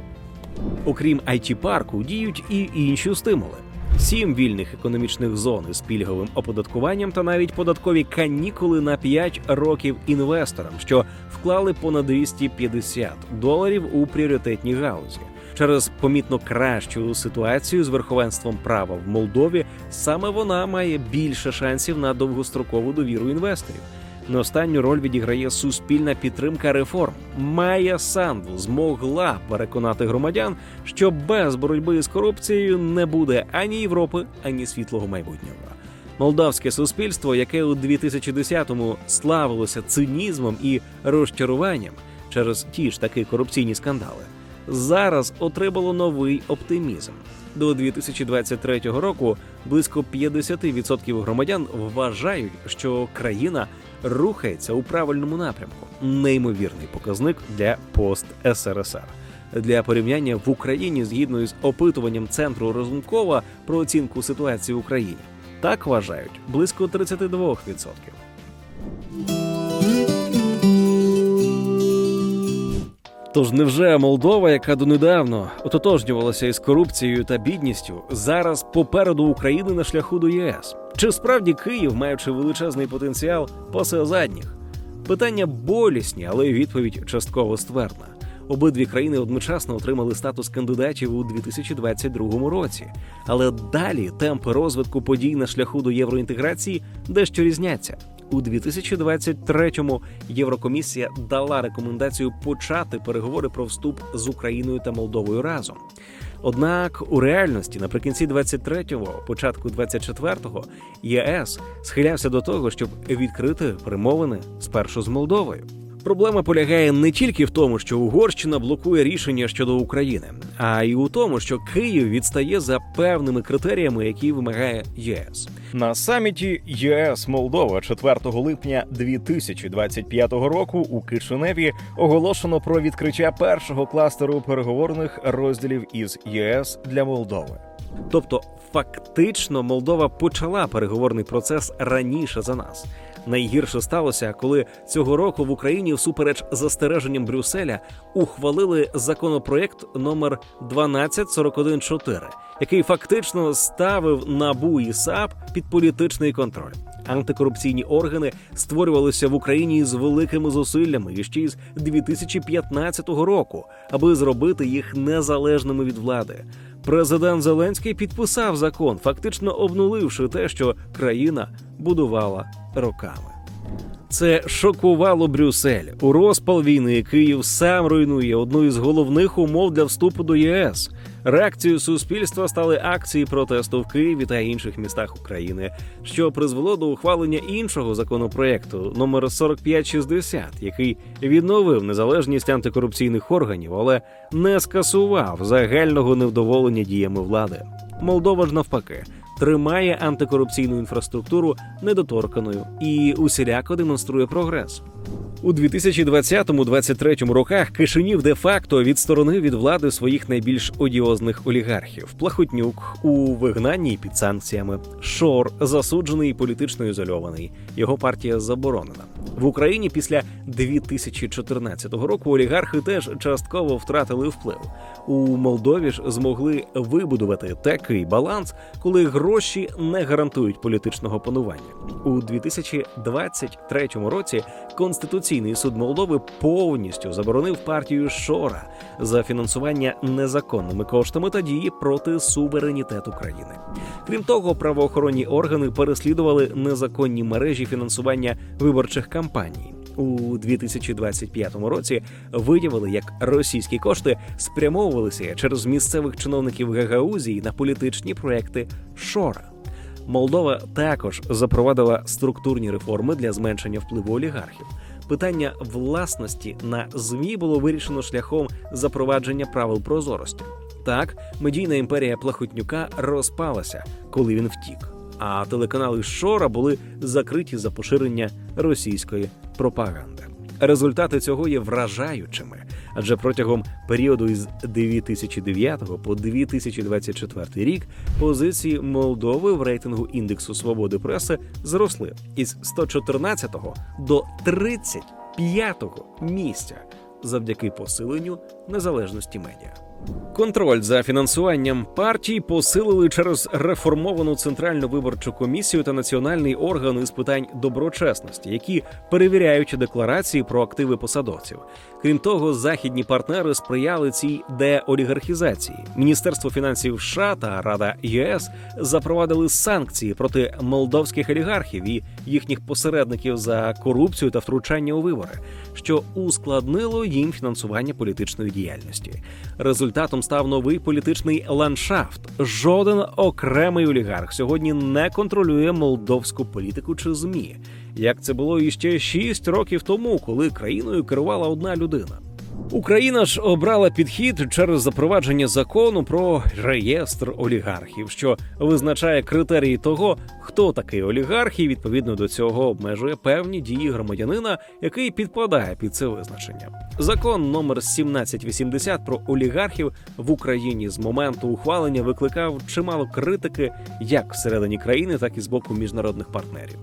Окрім IT-парку, діють і інші стимули. 7 вільних економічних зон із пільговим оподаткуванням та навіть податкові канікули на 5 років інвесторам, що вклали понад 250 доларів у пріоритетні галузі. Через помітно кращу ситуацію з верховенством права в Молдові саме вона має більше шансів на довгострокову довіру інвесторів. Не останню роль відіграє суспільна підтримка реформ. Майя Санду змогла переконати громадян, що без боротьби з корупцією не буде ані Європи, ані світлого майбутнього. Молдавське суспільство, яке у 2010-му славилося цинізмом і розчаруванням через ті ж таки корупційні скандали, зараз отримало новий оптимізм. До 2023 року близько 50% громадян вважають, що країна рухається у правильному напрямку. Неймовірний показник для пост-СРСР. Для порівняння, в Україні, згідно із опитуванням Центру Разумкова про оцінку ситуації в Україні, так вважають близько 32%. Тож невже Молдова, яка донедавно ототожнювалася із корупцією та бідністю, зараз попереду України на шляху до ЄС? Чи справді Київ, маючи величезний потенціал, пасе задніх? Питання болісні, але відповідь частково ствердна. Обидві країни одночасно отримали статус кандидатів у 2022 році. Але далі темпи розвитку подій на шляху до євроінтеграції дещо різняться. У 2023-му Єврокомісія дала рекомендацію почати переговори про вступ з Україною та Молдовою разом. Однак у реальності наприкінці 23-го, початку 24-го ЄС схилявся до того, щоб відкрити перемовини спершу з Молдовою. Проблема полягає не тільки в тому, що Угорщина блокує рішення щодо України, а й у тому, що Київ відстає за певними критеріями, які вимагає ЄС. На саміті ЄС-Молдова 4 липня 2025 року у Кишиневі оголошено про відкриття першого кластеру переговорних розділів із ЄС для Молдови. Тобто, фактично, Молдова почала переговорний процес раніше за нас. Найгірше сталося, коли цього року в Україні всупереч застереженням Брюсселя ухвалили законопроєкт номер 12414, який фактично ставив НАБУ і САП під політичний контроль. Антикорупційні органи створювалися в Україні з великими зусиллями і ще із 2015 року, аби зробити їх незалежними від влади. Президент Зеленський підписав закон, фактично обнуливши те, що країна будувала роками. Це шокувало Брюссель. У розпал війни Київ сам руйнує одну із головних умов для вступу до ЄС. Реакцією суспільства стали акції протесту в Києві та інших містах України, що призвело до ухвалення іншого законопроєкту номер 4560, який відновив незалежність антикорупційних органів, але не скасував загального невдоволення діями влади. Молдова ж навпаки тримає антикорупційну інфраструктуру недоторканою і усіляко демонструє прогрес. У 2020-2023 роках Кишинів де-факто відсторонив від влади своїх найбільш одіозних олігархів. Плахотнюк у вигнанні під санкціями, Шор засуджений і політично ізольований. Його партія заборонена. В Україні після 2014 року олігархи теж частково втратили вплив. У Молдові ж змогли вибудувати такий баланс, коли гроші не гарантують політичного панування. У 2023 році Конституційний суд Молдови повністю заборонив партію Шора за фінансування незаконними коштами та дії проти суверенітету країни. Крім того, правоохоронні органи переслідували незаконні мережі фінансування виборчих кампаній. У 2025 році виявили, як російські кошти спрямовувалися через місцевих чиновників Гагаузії на політичні проекти Шора. Молдова також запровадила структурні реформи для зменшення впливу олігархів. Питання власності на ЗМІ було вирішено шляхом запровадження правил прозорості. Так, медійна імперія Плахотнюка розпалася, коли він втік, а телеканали Шора були закриті за поширення російської пропаганди. Результати цього є вражаючими, адже протягом періоду із 2009 по 2024 рік позиції Молдови в рейтингу індексу свободи преси зросли із 114 до 35 місця завдяки посиленню незалежності медіа. Контроль за фінансуванням партій посилили через реформовану Центральну виборчу комісію та Національний орган із питань доброчесності, які перевіряють декларації про активи посадовців. Крім того, західні партнери сприяли цій деолігархізації. Міністерство фінансів США та Рада ЄС запровадили санкції проти молдовських олігархів і їхніх посередників за корупцію та втручання у вибори, що ускладнило їм фінансування політичної діяльності. Результатом став новий політичний ландшафт. Жоден окремий олігарх сьогодні не контролює молдовську політику чи ЗМІ, як це було іще 6 років тому, коли країною керувала одна людина. Україна ж обрала підхід через запровадження закону про реєстр олігархів, що визначає критерії того, хто такий олігарх, і відповідно до цього обмежує певні дії громадянина, який підпадає під це визначення. Закон номер 1780 про олігархів в Україні з моменту ухвалення викликав чимало критики як всередині країни, так і з боку міжнародних партнерів.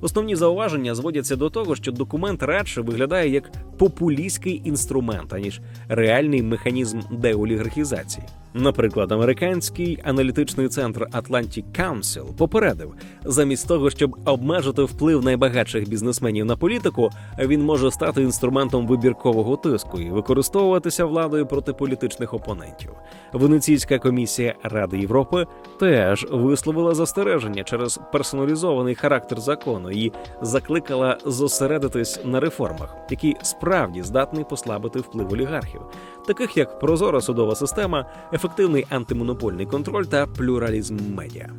Основні зауваження зводяться до того, що документ радше виглядає як популістський інструмент, аніж реальний механізм деолігархізації. Наприклад, американський аналітичний центр Atlantic Council попередив, замість того, щоб обмежити вплив найбагатших бізнесменів на політику, він може стати інструментом вибіркового тиску і використовуватися владою проти політичних опонентів. Венеційська комісія Ради Європи теж висловила застереження через персоналізований характер закону і закликала зосередитись на реформах, які справді здатні послабити вплив олігархів, таких як прозора судова система, ефективний антимонопольний контроль та плюралізм медіа.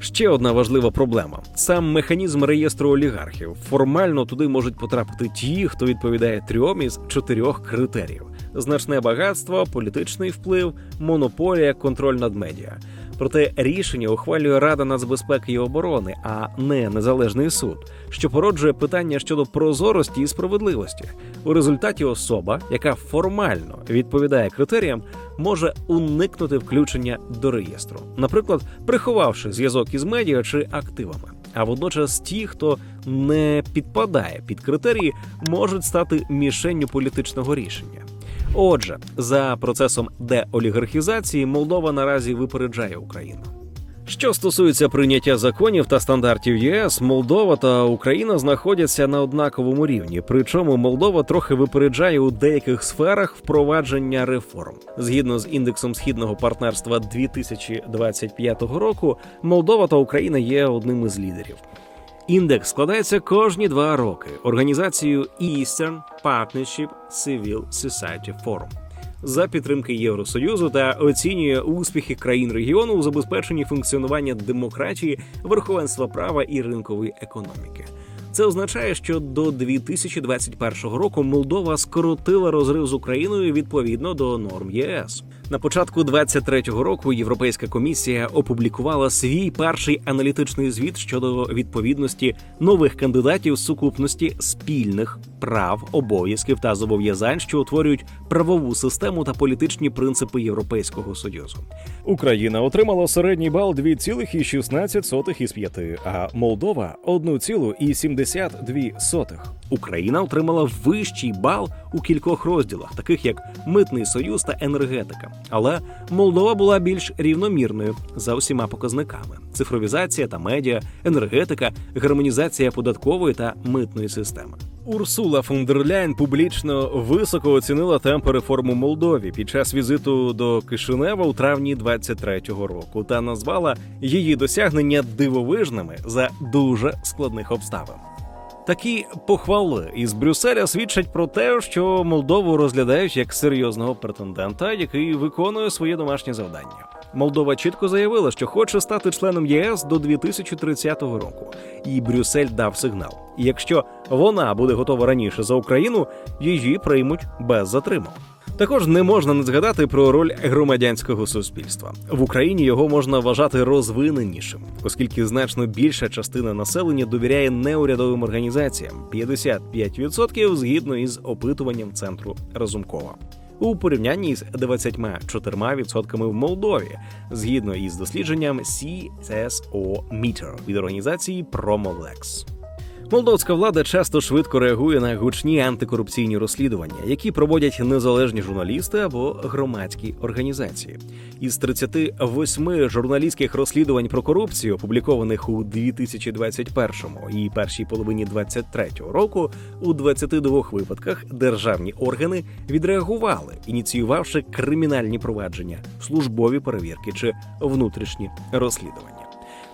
Ще одна важлива проблема – сам механізм реєстру олігархів. Формально туди можуть потрапити ті, хто відповідає 3 із 4 критеріїв – значне багатство, політичний вплив, монополія, контроль над медіа. Проте рішення ухвалює Рада нацбезпеки і оборони, а не незалежний суд, що породжує питання щодо прозорості і справедливості. У результаті особа, яка формально відповідає критеріям, може уникнути включення до реєстру, наприклад, приховавши зв'язок із медіа чи активами. А водночас ті, хто не підпадає під критерії, можуть стати мішенню політичного рішення. Отже, за процесом деолігархізації Молдова наразі випереджає Україну. Що стосується прийняття законів та стандартів ЄС, Молдова та Україна знаходяться на однаковому рівні, причому Молдова трохи випереджає у деяких сферах впровадження реформ. Згідно з індексом Східного партнерства 2025 року, Молдова та Україна є одним із лідерів. Індекс складається кожні 2 роки організацією Eastern Partnership Civil Society Forum за підтримки Євросоюзу та оцінює успіхи країн регіону у забезпеченні функціонування демократії, верховенства права і ринкової економіки. Це означає, що до 2021 року Молдова скоротила розрив з Україною відповідно до норм ЄС. На початку 2023 року Європейська комісія опублікувала свій перший аналітичний звіт щодо відповідності нових кандидатів сукупності спільних прав, обов'язків та зобов'язань, що утворюють правову систему та політичні принципи Європейського Союзу. Україна отримала середній бал 2,16 із 5, а Молдова – 1,72. Україна отримала вищий бал у кількох розділах, таких як Митний союз та енергетика. Але Молдова була більш рівномірною за усіма показниками – цифровізація та медіа, енергетика, гармонізація податкової та митної системи. Урсула фон дер Ляйн публічно високо оцінила темпи реформ у Молдові під час візиту до Кишинева у травні 23-го року та назвала її досягнення дивовижними за дуже складних обставин. Такі похвали із Брюсселя свідчать про те, що Молдову розглядають як серйозного претендента, який виконує своє домашнє завдання. Молдова чітко заявила, що хоче стати членом ЄС до 2030 року. І Брюссель дав сигнал. Якщо вона буде готова раніше за Україну, її приймуть без затримок. Також не можна не згадати про роль громадянського суспільства. В Україні його можна вважати розвиненішим, оскільки значно більша частина населення довіряє неурядовим організаціям – 55% згідно із опитуванням Центру Разумкова. У порівнянні з 24% в Молдові, згідно із дослідженням CSO Meter від організації PromoLex. Молдовська влада часто швидко реагує на гучні антикорупційні розслідування, які проводять незалежні журналісти або громадські організації. Із 38 журналістських розслідувань про корупцію, опублікованих у 2021 і першій половині 2023 року, у 22 випадках державні органи відреагували, ініціювавши кримінальні провадження, службові перевірки чи внутрішні розслідування.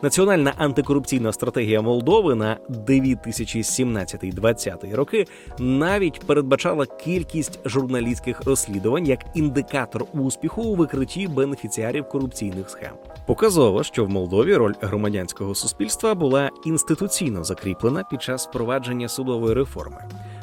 Національна антикорупційна стратегія Молдови на 2017-2020 роки навіть передбачала кількість журналістських розслідувань як індикатор успіху у викритті бенефіціарів корупційних схем. Показово, що в Молдові роль громадянського суспільства була інституційно закріплена під час впровадження судової реформи.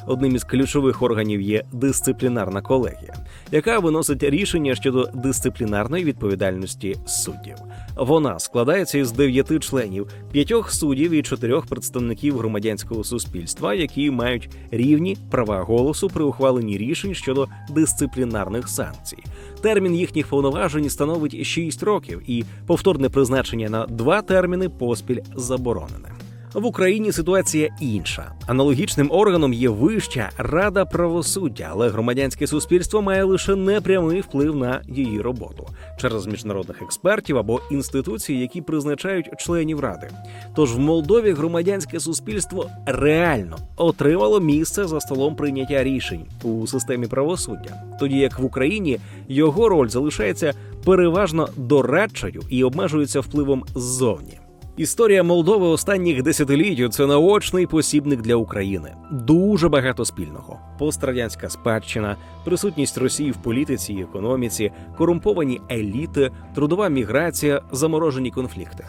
Одним із ключових органів є дисциплінарна колегія, яка виносить рішення щодо дисциплінарної відповідальності суддів. Вона складається із 9 членів, 5 суддів і 4 представників громадянського суспільства, які мають рівні права голосу при ухваленні рішень щодо дисциплінарних санкцій. Термін їхніх повноважень становить 6 років, і повторне призначення на 2 терміни поспіль заборонене. В Україні ситуація інша. Аналогічним органом є Вища Рада правосуддя, але громадянське суспільство має лише непрямий вплив на її роботу через міжнародних експертів або інституцій, які призначають членів Ради. Тож в Молдові громадянське суспільство реально отримало місце за столом прийняття рішень у системі правосуддя, тоді як в Україні його роль залишається переважно дорадчою і обмежується впливом ззовні. Історія Молдови останніх десятиліть – це наочний посібник для України. Дуже багато спільного. Пострадянська спадщина, присутність Росії в політиці і економіці, корумповані еліти, трудова міграція, заморожені конфлікти.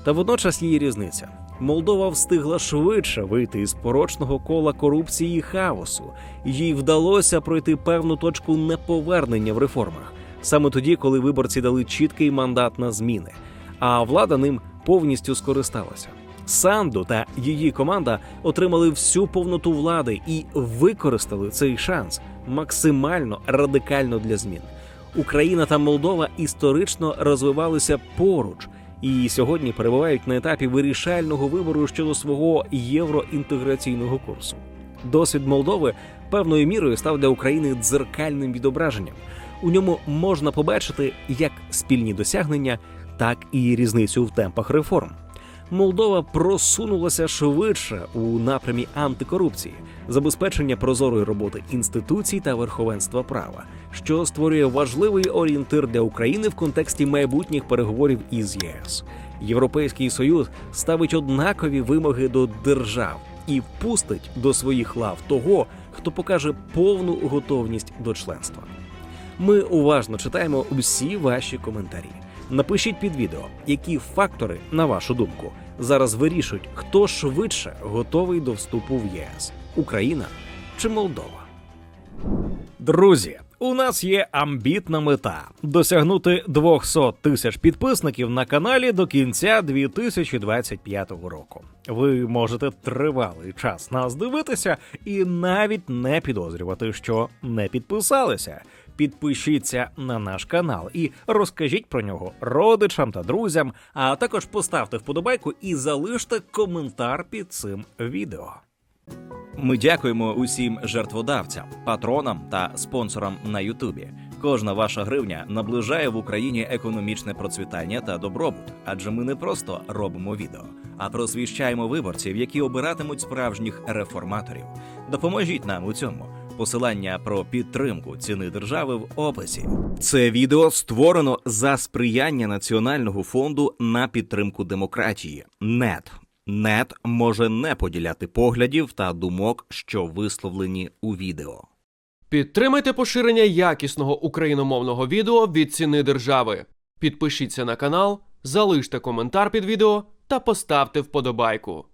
Та водночас є різниця. Молдова встигла швидше вийти із порочного кола корупції і хаосу. Їй вдалося пройти певну точку неповернення в реформах. Саме тоді, коли виборці дали чіткий мандат на зміни. А влада ним повністю скористалася. Санду та її команда отримали всю повноту влади і використали цей шанс максимально радикально для змін. Україна та Молдова історично розвивалися поруч і сьогодні перебувають на етапі вирішального вибору щодо свого євроінтеграційного курсу. Досвід Молдови певною мірою став для України дзеркальним відображенням. У ньому можна побачити як спільні досягнення, так і різницю в темпах реформ. Молдова просунулася швидше у напрямі антикорупції, забезпечення прозорої роботи інституцій та верховенства права, що створює важливий орієнтир для України в контексті майбутніх переговорів із ЄС. Європейський Союз ставить однакові вимоги до держав і впустить до своїх лав того, хто покаже повну готовність до членства. Ми уважно читаємо усі ваші коментарі. Напишіть під відео, які фактори, на вашу думку, зараз вирішують, хто швидше готовий до вступу в ЄС – Україна чи Молдова. Друзі, у нас є амбітна мета – досягнути 200 тисяч підписників на каналі до кінця 2025 року. Ви можете тривалий час нас дивитися і навіть не підозрювати, що не підписалися. Підпишіться на наш канал і розкажіть про нього родичам та друзям, а також поставте вподобайку і залиште коментар під цим відео. Ми дякуємо усім жертводавцям, патронам та спонсорам на Ютубі. Кожна ваша гривня наближає в Україні економічне процвітання та добробут, адже ми не просто робимо відео, а просвіщаємо виборців, які обиратимуть справжніх реформаторів. Допоможіть нам у цьому. Посилання про підтримку ціни держави в описі. Це відео створено за сприяння Національного фонду на підтримку демократії – НЕТ. НЕТ може не поділяти поглядів та думок, що висловлені у відео. Підтримайте поширення якісного україномовного відео від ціни держави. Підпишіться на канал, залиште коментар під відео та поставте вподобайку.